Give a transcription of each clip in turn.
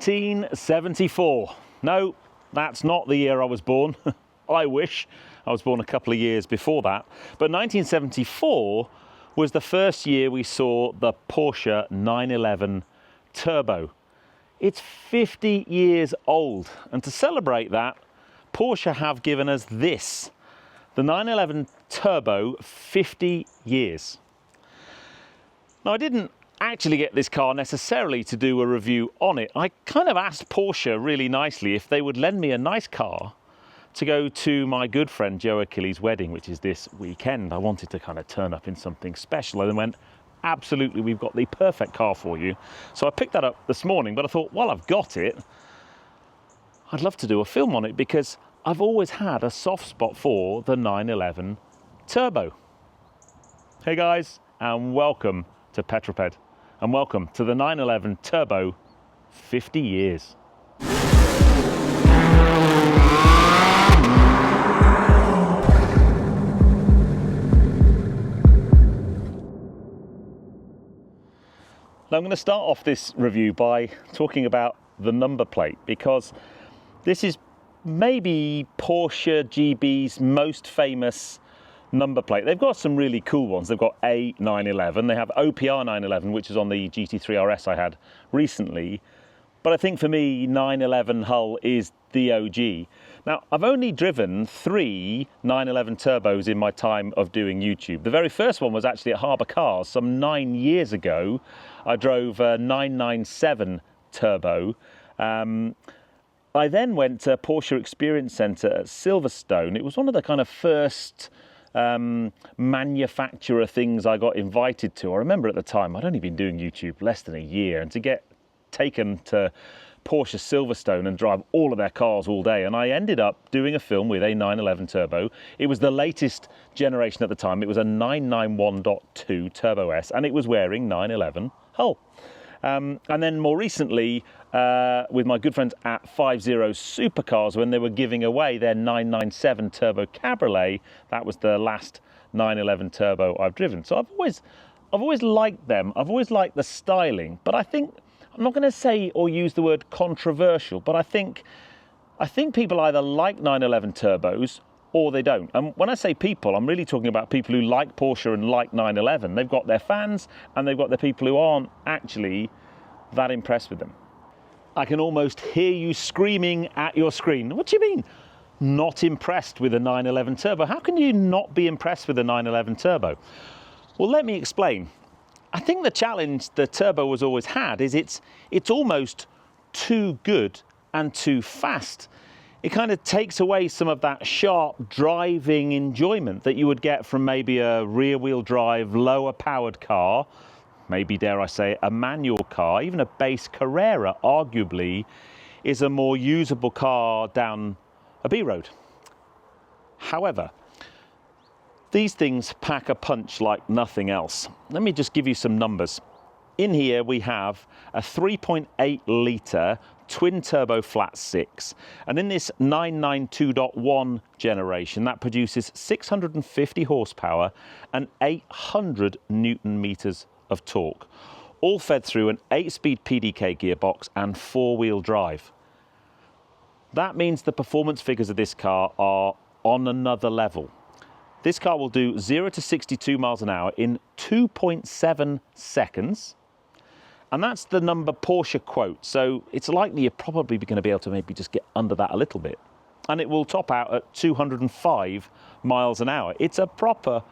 1974. No, that's not the year I was born. I wish I was born a couple of years before that. But 1974 was the first year we saw the Porsche 911 Turbo. It's 50 years old. And to celebrate that, Porsche have given us this, the 911 Turbo 50 years. Now, I didn't actually get this car necessarily to do a review on it. I kind of asked Porsche really nicely if they would lend me a nice car to go to my good friend Joe Achilles' wedding, which is this weekend. I wanted to kind of turn up in something special, and they went, absolutely, we've got the perfect car for you. So I picked that up this morning, but I thought, while I've got it, I'd love to do a film on it because I've always had a soft spot for the 911 Turbo. Hey guys, and welcome to Petrol Ped, and welcome to the 911 Turbo 50 years. Now, I'm going to start off this review by talking about the number plate, because this is maybe Porsche GB's most famous number plate. They've got some really cool ones. They've got A911, they have OPR 911, which is on the GT3 RS I had recently. But I think for me, 911 hull is the OG. Now, I've only driven 3 911 turbos in my time of doing YouTube. The very first one was actually at Harbour Cars some 9 years ago. I drove a 997 turbo. I then went to Porsche Experience Centre at Silverstone. It was one of the kind of first manufacturer things I got invited to. I remember at the time, I'd only been doing YouTube less than a year, and to get taken to Porsche Silverstone and drive all of their cars all day, and I ended up doing a film with a 911 Turbo. It was the latest generation at the time. It was a 991.2 Turbo S, and it was wearing 911 hull. And then more recently, with my good friends at 50 Supercars, when they were giving away their 997 Turbo Cabriolet, that was the last 911 Turbo I've driven. So I've always liked them. I've always liked the styling, but I think, I'm not going to say or use the word controversial, but I think people either like 911 turbos or they don't. And when I say people, I'm really talking about people who like Porsche and like 911. They've got their fans and they've got the people who aren't actually that impressed with them. I can almost hear you screaming at your screen. What do you mean, not impressed with a 911 Turbo? How can you not be impressed with a 911 Turbo? Well, let me explain. I think the challenge the Turbo has always had is it's almost too good and too fast. It kind of takes away some of that sharp driving enjoyment that you would get from maybe a rear-wheel drive, lower powered car, maybe, dare I say, a manual car. Even a base Carrera, arguably, is a more usable car down a B road. However, these things pack a punch like nothing else. Let me just give you some numbers. In here we have a 3.8 litre twin turbo flat 6, and in this 992.1 generation that produces 650 horsepower and 800 newton meters of torque, all fed through an 8-speed PDK gearbox and 4-wheel drive. That means the performance figures of this car are on another level. This car will do 0 to 62 miles an hour in 2.7 seconds. And that's the number Porsche quote. So it's likely you're probably going to be able to maybe just get under that a little bit. And it will top out at 205 miles an hour. It's a proper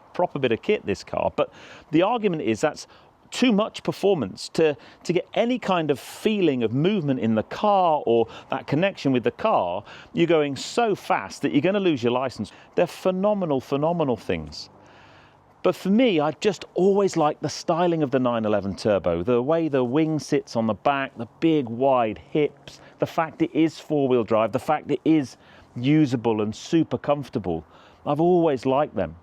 bit of kit, this car. But the argument is that's too much performance to get any kind of feeling of movement in the car or that connection with the car. You're going so fast that you're going to lose your license. They're phenomenal things. But for me, I just always like the styling of the 911 Turbo, the way the wing sits on the back, the big wide hips, the fact it is 4-wheel drive, the fact it is usable and super comfortable. I've always liked them.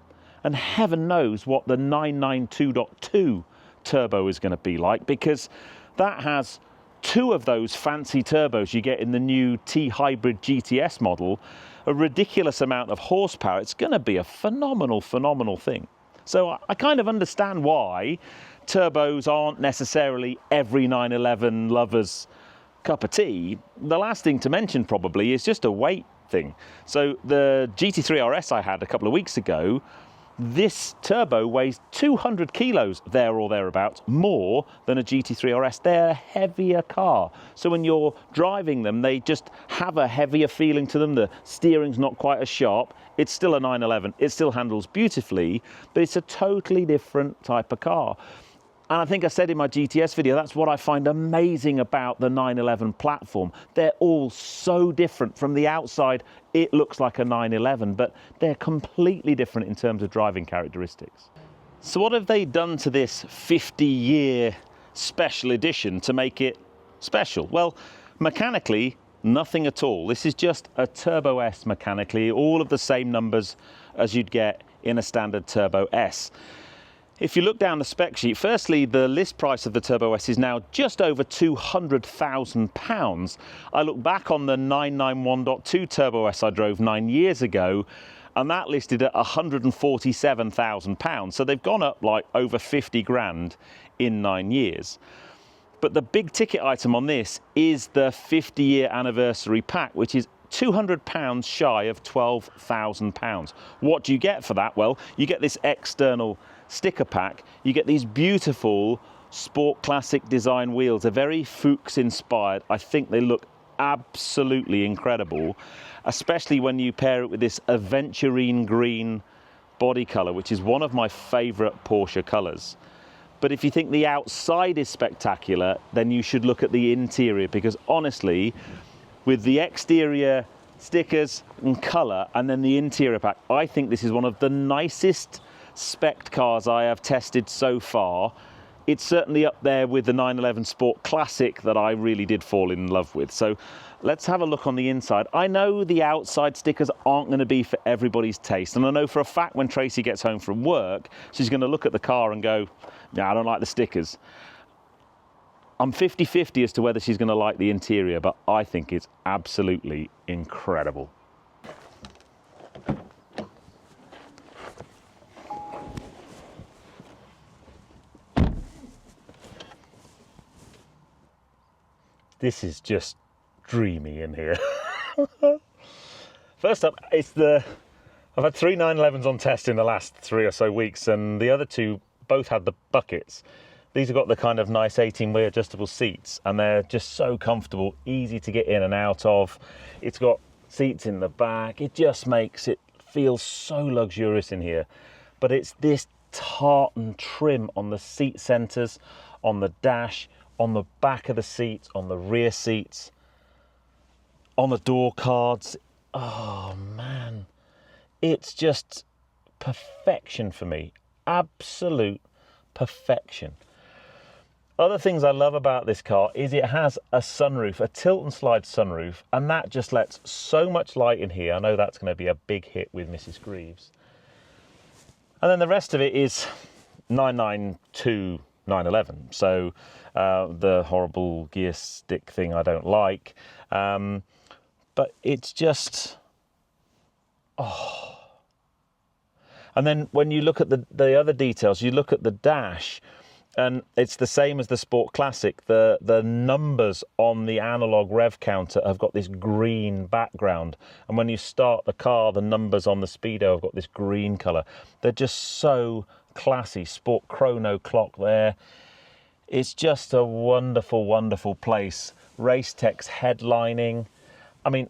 And heaven knows what the 992.2 Turbo is going to be like, because that has 2 of those fancy turbos you get in the new T-Hybrid GTS model, a ridiculous amount of horsepower. It's going to be a phenomenal thing. So I kind of understand why turbos aren't necessarily every 911 lover's cup of tea, the last thing to mention probably is just a weight thing. So the GT3 RS I had a couple of weeks ago, this turbo weighs 200 kilos there or thereabouts more than a GT3 RS. They're a heavier car. So when you're driving them, they just have a heavier feeling to them. The steering's not quite as sharp. It's still a 911. It still handles beautifully, but it's a totally different type of car. And I think I said in my GTS video, that's what I find amazing about the 911 platform. They're all so different. From the outside, it looks like a 911, but they're completely different in terms of driving characteristics. So what have they done to this 50-year special edition to make it special? Well, mechanically, nothing at all. This is just a Turbo S mechanically, all of the same numbers as you'd get in a standard Turbo S. If you look down the spec sheet, firstly, the list price of the Turbo S is now just over £200,000. I look back on the 991.2 Turbo S I drove 9 years ago, and that listed at £147,000. So they've gone up like over 50 grand in 9 years. But the big ticket item on this is the 50-year anniversary pack, which is £200 shy of £12,000. What do you get for that? Well, you get this external sticker pack. You get these beautiful Sport Classic design wheels. They're very Fuchs inspired. I think they look absolutely incredible, especially when you pair it with this aventurine green body color, which is one of my favorite Porsche colors. But if you think the outside is spectacular, then you should look at the interior, because honestly, with the exterior stickers and color and then the interior pack, I think this is one of the nicest spec cars I have tested so far. It's certainly up there with the 911 Sport Classic that I really did fall in love with. So let's have a look on the inside. I know the outside stickers aren't going to be for everybody's taste, and I know for a fact when Tracy gets home from work, she's going to look at the car and go, "No, I don't like the stickers." I'm 50-50 as to whether she's going to like the interior, but I think it's absolutely incredible. This is just dreamy in here. First up, I've had 3 911s on test in the last 3 or so weeks, and the other two both had the buckets. These have got the kind of nice 18-way adjustable seats, and they're just so comfortable, easy to get in and out of. It's got seats in the back. It just makes it feel so luxurious in here. But it's this tartan trim on the seat centers, on the dash, on the back of the seats, on the rear seats, on the door cards. Oh man, it's just perfection for me. Absolute perfection. Other things I love about this car is it has a sunroof, a tilt and slide sunroof, and that just lets so much light in here. I know that's going to be a big hit with Mrs. Greaves. And then the rest of it is 992 911, so the horrible gear stick thing I don't like, but it's just, oh. And then when you look at the other details, you look at the dash, and it's the same as the Sport Classic. The numbers on the analog rev counter have got this green background, and when you start the car, the numbers on the speedo have got this green color. They're just so classy. Sport chrono clock there. It's just a wonderful, wonderful place. Racetech's headlining. I mean,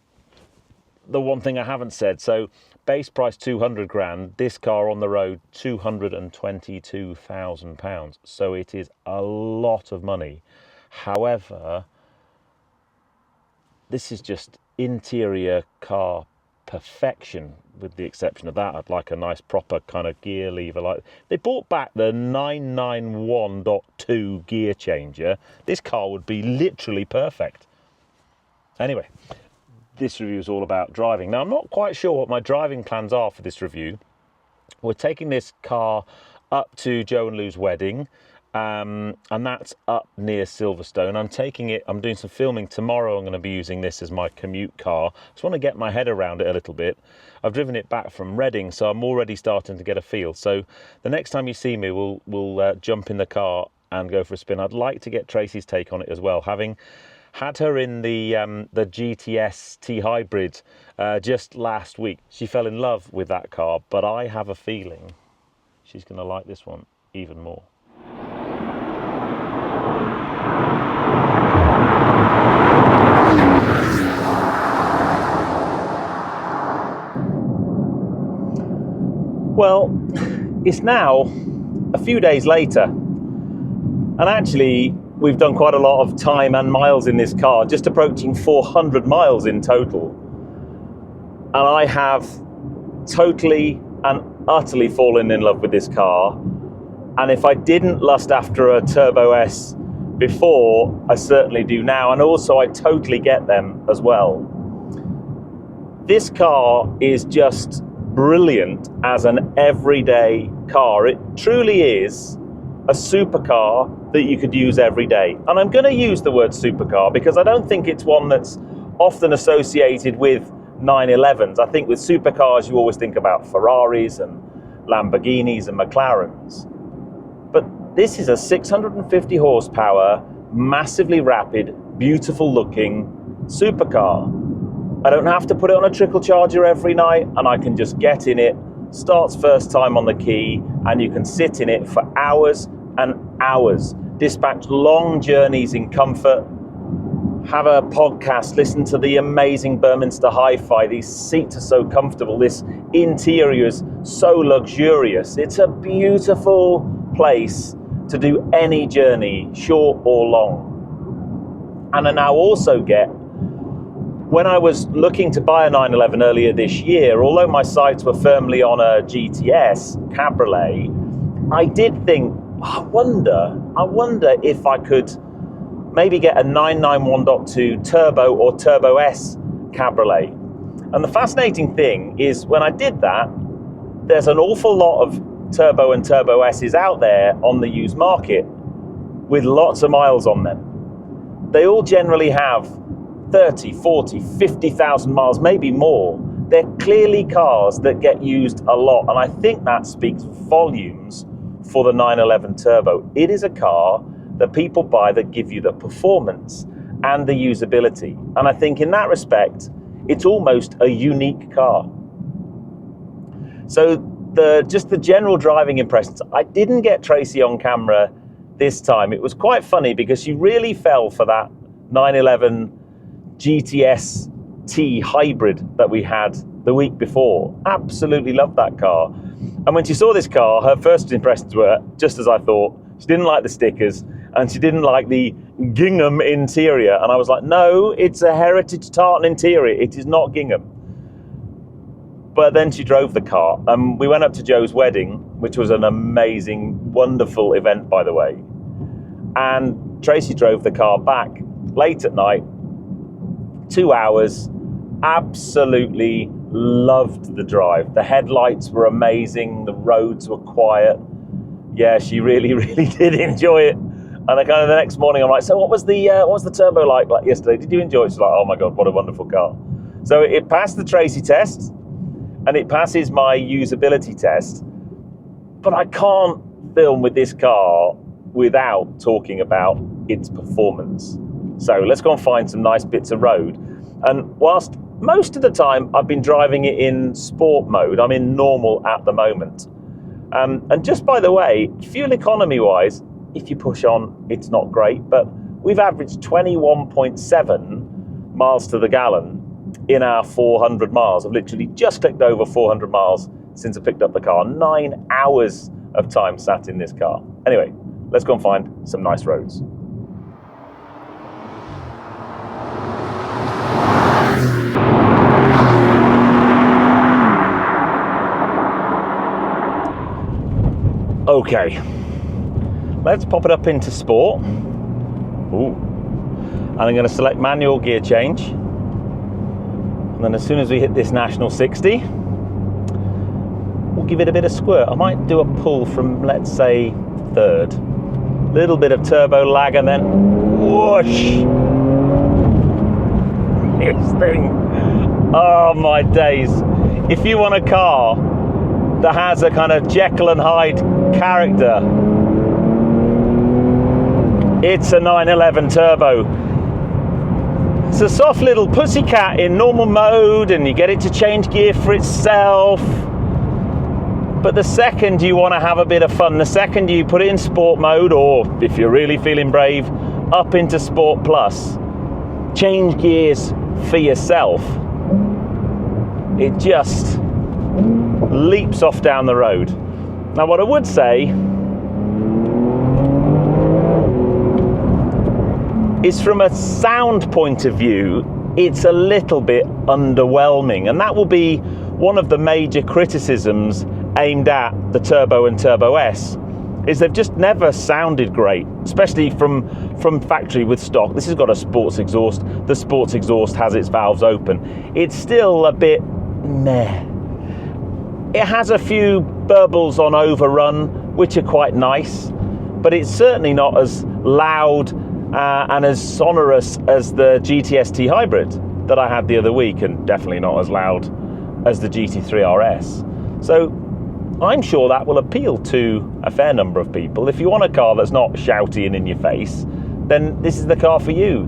the one thing I haven't said, so base price 200 grand, this car on the road £222,000, so it is a lot of money. However, this is just interior car perfection. With the exception of that, I'd like a nice proper kind of gear lever. Like they brought back the 991.2 gear changer. This car would be literally perfect. Anyway, this review is all about driving. Now, I'm not quite sure what my driving plans are for this review. We're taking this car up to Joe and Lou's wedding, and that's up near Silverstone. I'm doing some filming tomorrow. I'm going to be using this as my commute car. Just want to get my head around it a little bit. I've driven it back from Reading, so I'm already starting to get a feel. So the next time you see me, we'll jump in the car and go for a spin. I'd like to get Tracy's take on it as well. Having Had her in the GTS T Hybrid just last week. She fell in love with that car, but I have a feeling she's going to like this one even more. Well, it's now a few days later, and actually we've done quite a lot of time and miles in this car, just approaching 400 miles in total. And I have totally and utterly fallen in love with this car. And if I didn't lust after a Turbo S before, I certainly do now. And also I totally get them as well. This car is just brilliant as an everyday car. It truly is a supercar that you could use every day. And I'm going to use the word supercar because I don't think it's one that's often associated with 911s. I think with supercars you always think about Ferraris and Lamborghinis and McLarens. But this is a 650 horsepower, massively rapid, beautiful looking supercar. I don't have to put it on a trickle charger every night, and I can just get in it, starts first time on the key, and you can sit in it for hours and hours, dispatch long journeys in comfort, have a podcast, listen to the amazing Burminster hi-fi. These seats are so comfortable, this interior is so luxurious. It's a beautiful place to do any journey, short or long. And I now also get, when I was looking to buy a 911 earlier this year, although my sights were firmly on a GTS Cabriolet, I did think, I wonder if I could maybe get a 991.2 Turbo or Turbo S Cabriolet. And the fascinating thing is when I did that, there's an awful lot of Turbo and Turbo S's out there on the used market with lots of miles on them. They all generally have 30, 40, 50,000 miles, maybe more. They're clearly cars that get used a lot, and I think that speaks volumes for the 911 Turbo. It is a car that people buy that give you the performance and the usability. And I think in that respect, it's almost a unique car. So just the general driving impressions, I didn't get Tracy on camera this time. It was quite funny because she really fell for that 911 GTS T Hybrid that we had the week before. Absolutely loved that car. And when she saw this car, her first impressions were just as I thought. She didn't like the stickers and she didn't like the gingham interior. And I was like, no, it's a heritage tartan interior. It is not gingham. But then she drove the car and we went up to Joe's wedding, which was an amazing, wonderful event, by the way. And Tracy drove the car back late at night, 2 hours, absolutely loved the drive. The headlights were amazing, the roads were quiet. Yeah, she really, really did enjoy it. And I kind of the next morning, I'm like, so what was the Turbo like yesterday? Did you enjoy it? She's like, oh my God, what a wonderful car. So it passed the Tracy test and it passes my usability test. But I can't film with this car without talking about its performance. So let's go and find some nice bits of road. And whilst most of the time I've been driving it in sport mode, I'm in normal at the moment. And just by the way, fuel economy wise, if you push on, it's not great, but we've averaged 21.7 miles to the gallon in our 400 miles. I've literally just clicked over 400 miles since I picked up the car. 9 hours of time sat in this car. Anyway, let's go and find some nice roads. Okay, let's pop it up into sport. Ooh. And I'm going to select manual gear change. And then as soon as we hit this national 60, we'll give it a bit of squirt. I might do a pull from, let's say, third. Little bit of turbo lag and then whoosh. This thing. Oh my days. If you want a car that has a kind of Jekyll and Hyde character, it's a 911 Turbo. It's a soft little pussycat in normal mode, and you get it to change gear for itself. But the second you want to have a bit of fun, the second you put it in sport mode, or if you're really feeling brave, up into Sport Plus, change gears for yourself, it just leaps off down the road. Now, what I would say is, from a sound point of view, it's a little bit underwhelming, and that will be one of the major criticisms aimed at the Turbo and Turbo S, is they've just never sounded great, especially from factory with stock. This has got a sports exhaust. The sports exhaust has its valves open. It's still a bit meh. It has a few burbles on overrun, which are quite nice, but it's certainly not as loud and as sonorous as the GTST hybrid that I had the other week, and definitely not as loud as the GT3 RS. So I'm sure that will appeal to a fair number of people. If you want a car that's not shouty and in your face, then this is the car for you.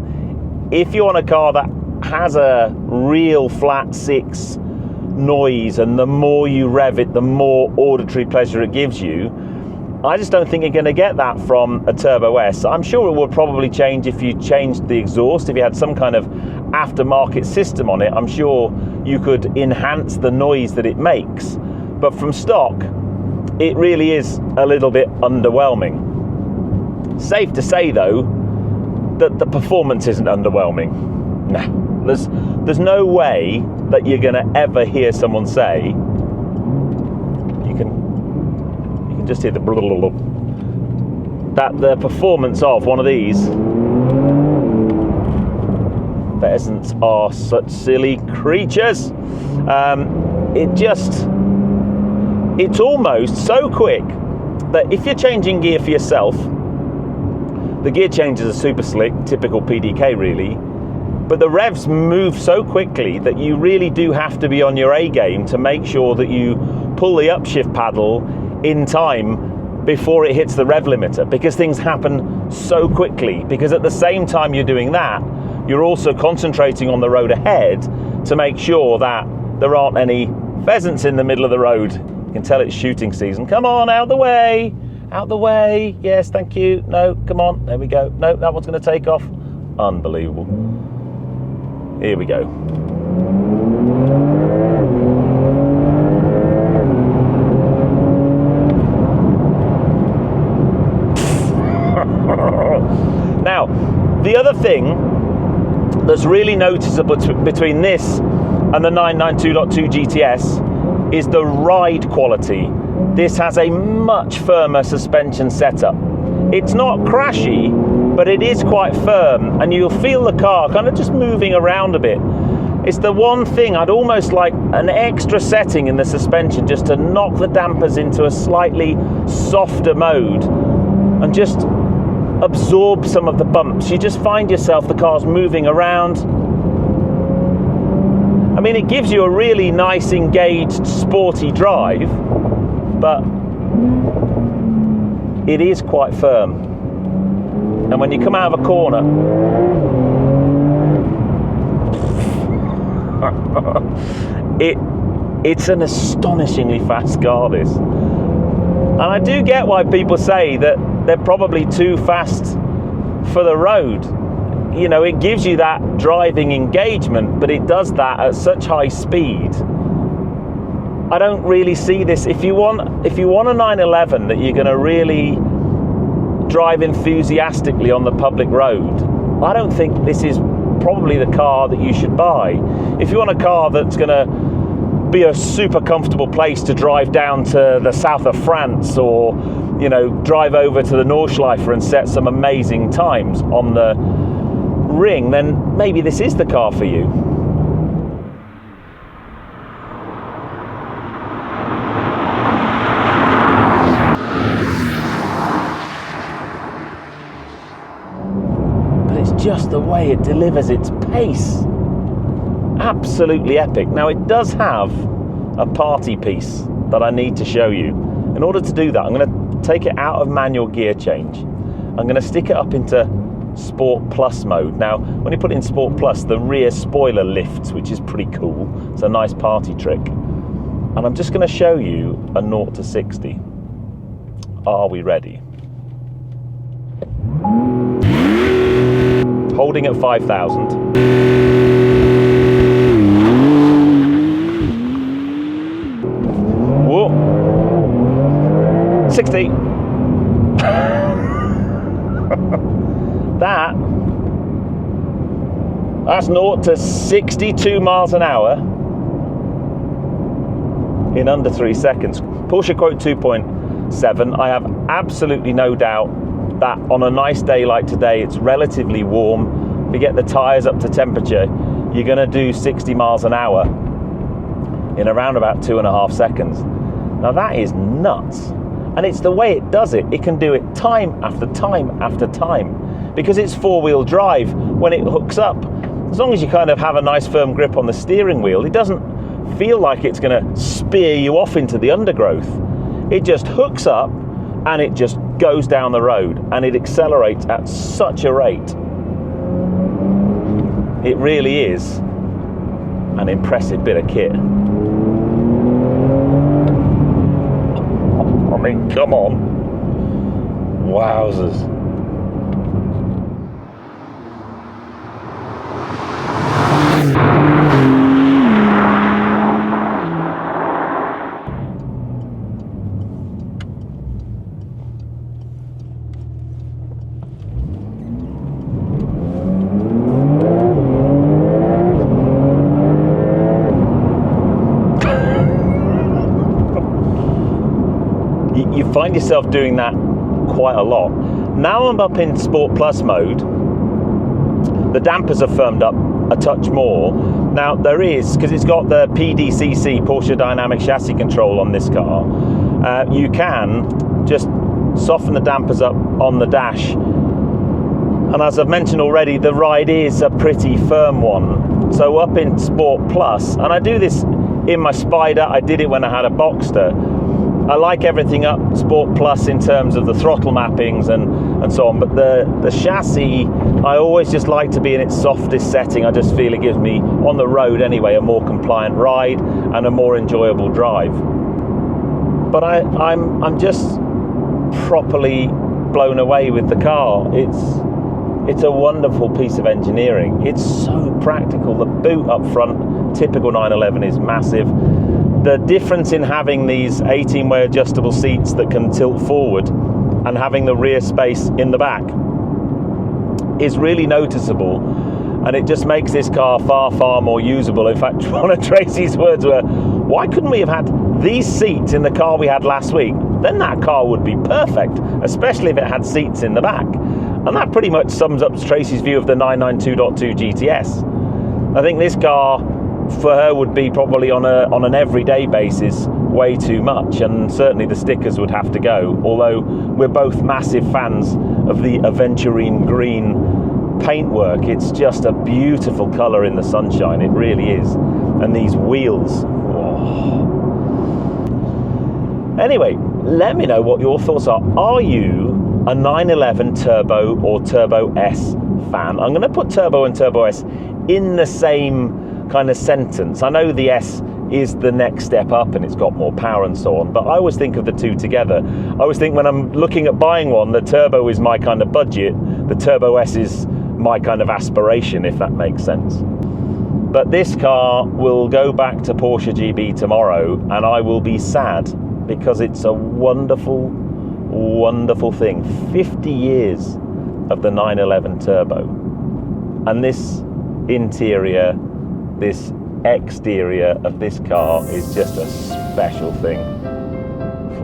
If you want a car that has a real flat six noise, and the more you rev it, the more auditory pleasure it gives you, I just don't think you're going to get that from a Turbo S. I'm sure it would probably change if you changed the exhaust. If you had some kind of aftermarket system on it, I'm sure you could enhance the noise that it makes. But from stock, it really is a little bit underwhelming. Safe to say, though, that the performance isn't underwhelming. No, there's no way that you're going to ever hear someone say, you can just hear the blah, blah, blah, that the performance of one of these pheasants are such silly creatures. It's almost so quick that if you're changing gear for yourself, the gear changes are super slick, typical PDK really, but the revs move so quickly that you really do have to be on your A game to make sure that you pull the upshift paddle in time before it hits the rev limiter, because things happen so quickly. Because at the same time you're doing that, you're also concentrating on the road ahead to make sure that there aren't any pheasants in the middle of the road. You can tell it's shooting season. Come on, out the way, out the way. Yes, thank you. No, come on, there we go. No, that one's going to take off. Unbelievable. Here we go. Now, the other thing that's really noticeable between this and the 992.2 GTS is the ride quality. This has a much firmer suspension setup. It's not crashy, but it is quite firm, and you'll feel the car kind of just moving around a bit. It's the one thing I'd almost like an extra setting in the suspension, just to knock the dampers into a slightly softer mode and just absorb some of the bumps. You just find yourself, the car's moving around. I mean, it gives you a really nice, engaged, sporty drive, but it is quite firm. And when you come out of a corner, it's an astonishingly fast car, this. And I do get why people say that they're probably too fast for the road. You know, it gives you that driving engagement, but it does that at such high speed. I don't really see this. If you want a 911 that you're going to really drive enthusiastically on the public road, I don't think this is probably the car that you should buy. If you want a car that's going to be a super comfortable place to drive down to the south of France, or, you know, drive over to the Nordschleife and set some amazing times on the ring, then maybe this is the car for you. But it's just the way it delivers its pace. Absolutely epic. Now, it does have a party piece that I need to show you. In order to do that, I'm going to take it out of manual gear change. I'm going to stick it up into Sport Plus mode. Now, when you put it in Sport Plus, the rear spoiler lifts, which is pretty cool. It's a nice party trick. And I'm just going to show you a 0 to 60. Are we ready? Holding at 5,000. Whoa. 60. That's 0 to 62 miles an hour in under 3 seconds. Porsche quote 2.7. I have absolutely no doubt that on a nice day like today, it's relatively warm. If you get the tyres up to temperature, you're going to do 60 miles an hour in around about 2.5 seconds. Now that is nuts. And it's the way it does it. It can do it time after time after time. Because it's four-wheel drive, when it hooks up, as long as you kind of have a nice firm grip on the steering wheel, it doesn't feel like it's going to spear you off into the undergrowth. It just hooks up and it just goes down the road, and it accelerates at such a rate. It really is an impressive bit of kit. I mean, come on. Wowzers. You find yourself doing that quite a lot. Now I'm up in Sport Plus mode. The dampers are firmed up a touch more. Now there is, because it's got the PDCC, Porsche Dynamic Chassis Control on this car, you can just soften the dampers up on the dash. And as I've mentioned already, the ride is a pretty firm one. So up in Sport Plus, and I do this in my Spider, I did it when I had a Boxster. I like everything up Sport Plus in terms of the throttle mappings and so on, but the chassis, I always just like to be in its softest setting. I just feel it gives me, on the road anyway, a more compliant ride and a more enjoyable drive. But I'm just properly blown away with the car. It's a wonderful piece of engineering. It's so practical. The boot up front, typical 911, is massive. The difference in having these 18-way adjustable seats that can tilt forward and having the rear space in the back is really noticeable, and it just makes this car far, far more usable. In fact, one of Tracy's words were, why couldn't we have had these seats in the car we had last week? Then that car would be perfect, especially if it had seats in the back. And that pretty much sums up Tracy's view of the 992.2 GTS. I think this car, for her, would be probably on an everyday basis way too much, and certainly the stickers would have to go, although we're both massive fans of the aventurine green paintwork. It's just a beautiful colour in the sunshine, it really is. And these wheels, whoa. Anyway, let me know what your thoughts are. Are you a 911 Turbo or Turbo S fan? I'm going to put Turbo and Turbo S in the same kind of sentence. I know the S is the next step up and it's got more power and so on, but I always think of the two together. I always think when I'm looking at buying one, the Turbo is my kind of budget, the Turbo S is my kind of aspiration, if that makes sense. But this car will go back to Porsche GB tomorrow, and I will be sad, because it's a wonderful, wonderful thing. 50 years of the 911 Turbo, and this interior, this exterior of this car is just a special thing.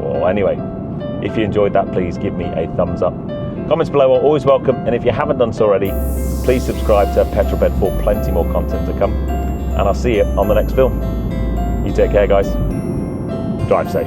Well, anyway, if you enjoyed that, please give me a thumbs up. Comments below are always welcome, and if you haven't done so already, please subscribe to Petrol Ped for plenty more content to come, and I'll see you on the next film. You take care, guys. Drive safe.